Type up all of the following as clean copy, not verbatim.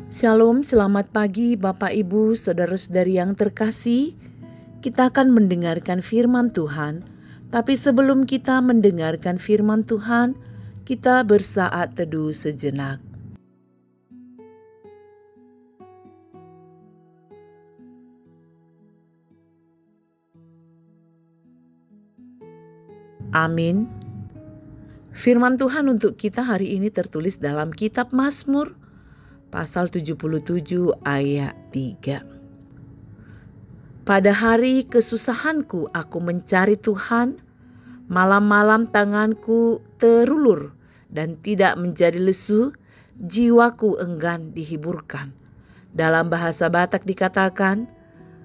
Shalom, selamat pagi Bapak Ibu, saudara-saudari yang terkasih. Kita akan mendengarkan firman Tuhan. Tapi sebelum kita mendengarkan firman Tuhan, kita bersaat teduh sejenak. Amin. Firman Tuhan untuk kita hari ini tertulis dalam kitab Mazmur pasal 77 ayat 3. Pada hari kesusahanku aku mencari Tuhan, malam-malam tanganku terulur dan tidak menjadi lesu, jiwaku enggan dihiburkan. Dalam bahasa Batak dikatakan,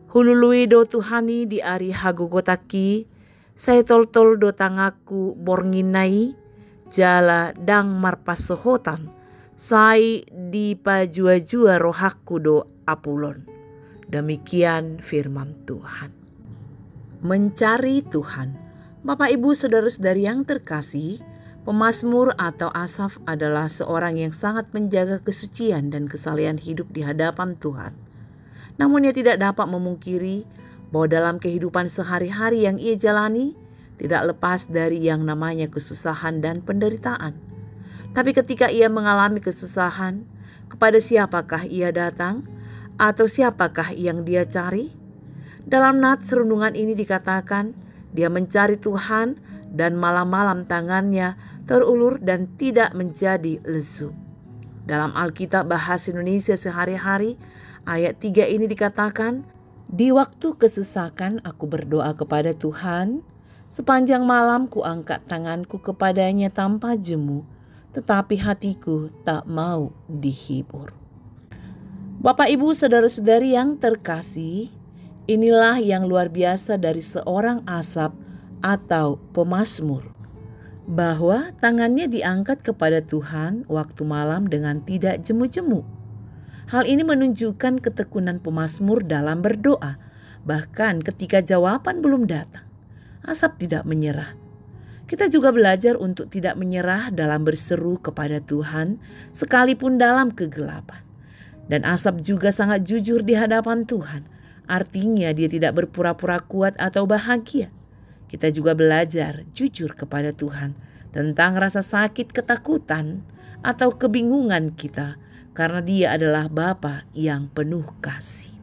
hulului do Tuhani di ari hagu gotaki, saya tol-tol do tangaku bornginai, jala dang marpasohotan, sai di pajua-jua rohaku do apulon. Demikian firman Tuhan. Mencari Tuhan. Bapak Ibu saudara-saudari yang terkasih, pemazmur atau Asaf adalah seorang yang sangat menjaga kesucian dan kesalehan hidup di hadapan Tuhan. Namun ia tidak dapat memungkiri bahwa dalam kehidupan sehari-hari yang ia jalani tidak lepas dari yang namanya kesusahan dan penderitaan. Tapi ketika ia mengalami kesusahan, kepada siapakah ia datang? Atau siapakah yang dia cari? Dalam nats renungan ini dikatakan, dia mencari Tuhan dan malam-malam tangannya terulur dan tidak menjadi lesu. Dalam Alkitab Bahasa Indonesia Sehari-hari, ayat 3 ini dikatakan, di waktu kesesakan aku berdoa kepada Tuhan, sepanjang malam ku angkat tanganku kepadanya tanpa jemu, tetapi hatiku tak mau dihibur. Bapak Ibu saudara-saudari yang terkasih, inilah yang luar biasa dari seorang Asaf atau pemazmur, bahwa tangannya diangkat kepada Tuhan waktu malam dengan tidak jemu-jemu. Hal ini menunjukkan ketekunan pemazmur dalam berdoa, bahkan ketika jawaban belum datang. Asaf tidak menyerah. Kita juga belajar untuk tidak menyerah dalam berseru kepada Tuhan sekalipun dalam kegelapan. Dan Asaf juga sangat jujur di hadapan Tuhan. Artinya dia tidak berpura-pura kuat atau bahagia. Kita juga belajar jujur kepada Tuhan tentang rasa sakit, ketakutan, atau kebingungan kita karena Dia adalah Bapa yang penuh kasih.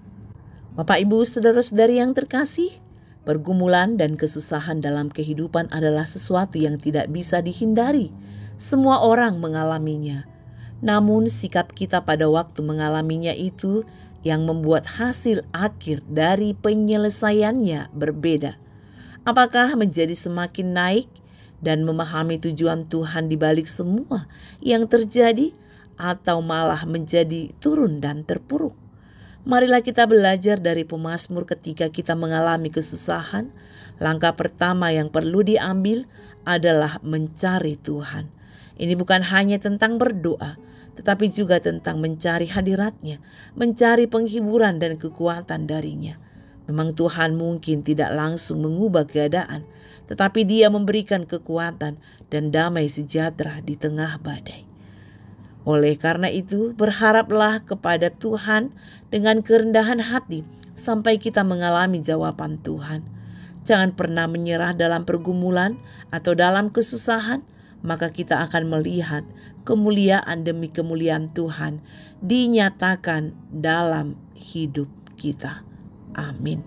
Bapak Ibu saudara-saudari yang terkasih, pergumulan dan kesusahan dalam kehidupan adalah sesuatu yang tidak bisa dihindari. Semua orang mengalaminya. Namun sikap kita pada waktu mengalaminya itu yang membuat hasil akhir dari penyelesaiannya berbeda. Apakah menjadi semakin naik dan memahami tujuan Tuhan di balik semua yang terjadi, atau malah menjadi turun dan terpuruk? Marilah kita belajar dari pemazmur ketika kita mengalami kesusahan. Langkah pertama yang perlu diambil adalah mencari Tuhan. Ini bukan hanya tentang berdoa, tetapi juga tentang mencari hadirat-Nya, mencari penghiburan dan kekuatan dari-Nya. Memang Tuhan mungkin tidak langsung mengubah keadaan, tetapi Dia memberikan kekuatan dan damai sejahtera di tengah badai. Oleh karena itu, berharaplah kepada Tuhan dengan kerendahan hati sampai kita mengalami jawaban Tuhan. Jangan pernah menyerah dalam pergumulan atau dalam kesusahan, maka kita akan melihat kemuliaan demi kemuliaan Tuhan dinyatakan dalam hidup kita. Amin.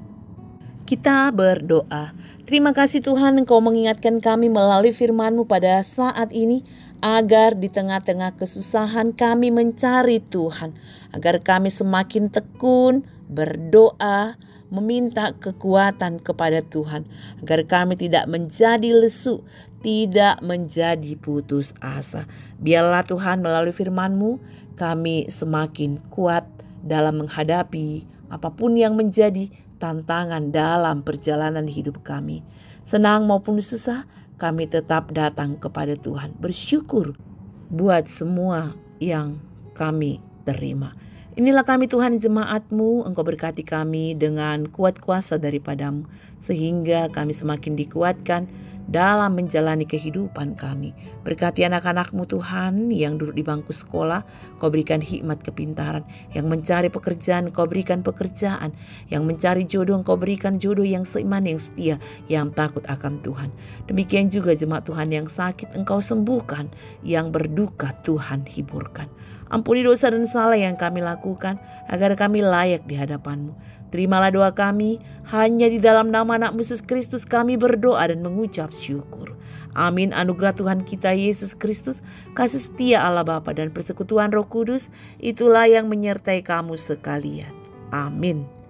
Kita berdoa. Terima kasih Tuhan, Engkau mengingatkan kami melalui firman-Mu pada saat ini, agar di tengah-tengah kesusahan kami mencari Tuhan, agar kami semakin tekun berdoa, meminta kekuatan kepada Tuhan, agar kami tidak menjadi lesu, tidak menjadi putus asa. Biarlah Tuhan melalui firman-Mu kami semakin kuat dalam menghadapi apapun yang menjadi tantangan dalam perjalanan hidup kami. Senang maupun susah, kami tetap datang kepada Tuhan, bersyukur buat semua yang kami terima. Inilah kami Tuhan jemaat-Mu, Engkau berkati kami dengan kuat kuasa daripada-Mu, sehingga kami semakin dikuatkan dalam menjalani kehidupan kami. Berkati anak-anak-Mu Tuhan yang duduk di bangku sekolah, Kau berikan hikmat kepintaran. Yang mencari pekerjaan, Kau berikan pekerjaan. Yang mencari jodoh, Kau berikan jodoh yang seiman, yang setia, yang takut akan Tuhan. Demikian juga jemaat Tuhan yang sakit Engkau sembuhkan, yang berduka Tuhan hiburkan. Ampuni dosa dan salah yang kami lakukan, agar kami layak di hadapan-Mu. Terimalah doa kami, hanya di dalam nama anak Yesus Kristus kami berdoa dan mengucap syukur. Amin. Anugerah Tuhan kita Yesus Kristus, kasih setia Allah Bapa dan persekutuan Roh Kudus, itulah yang menyertai kamu sekalian. Amin.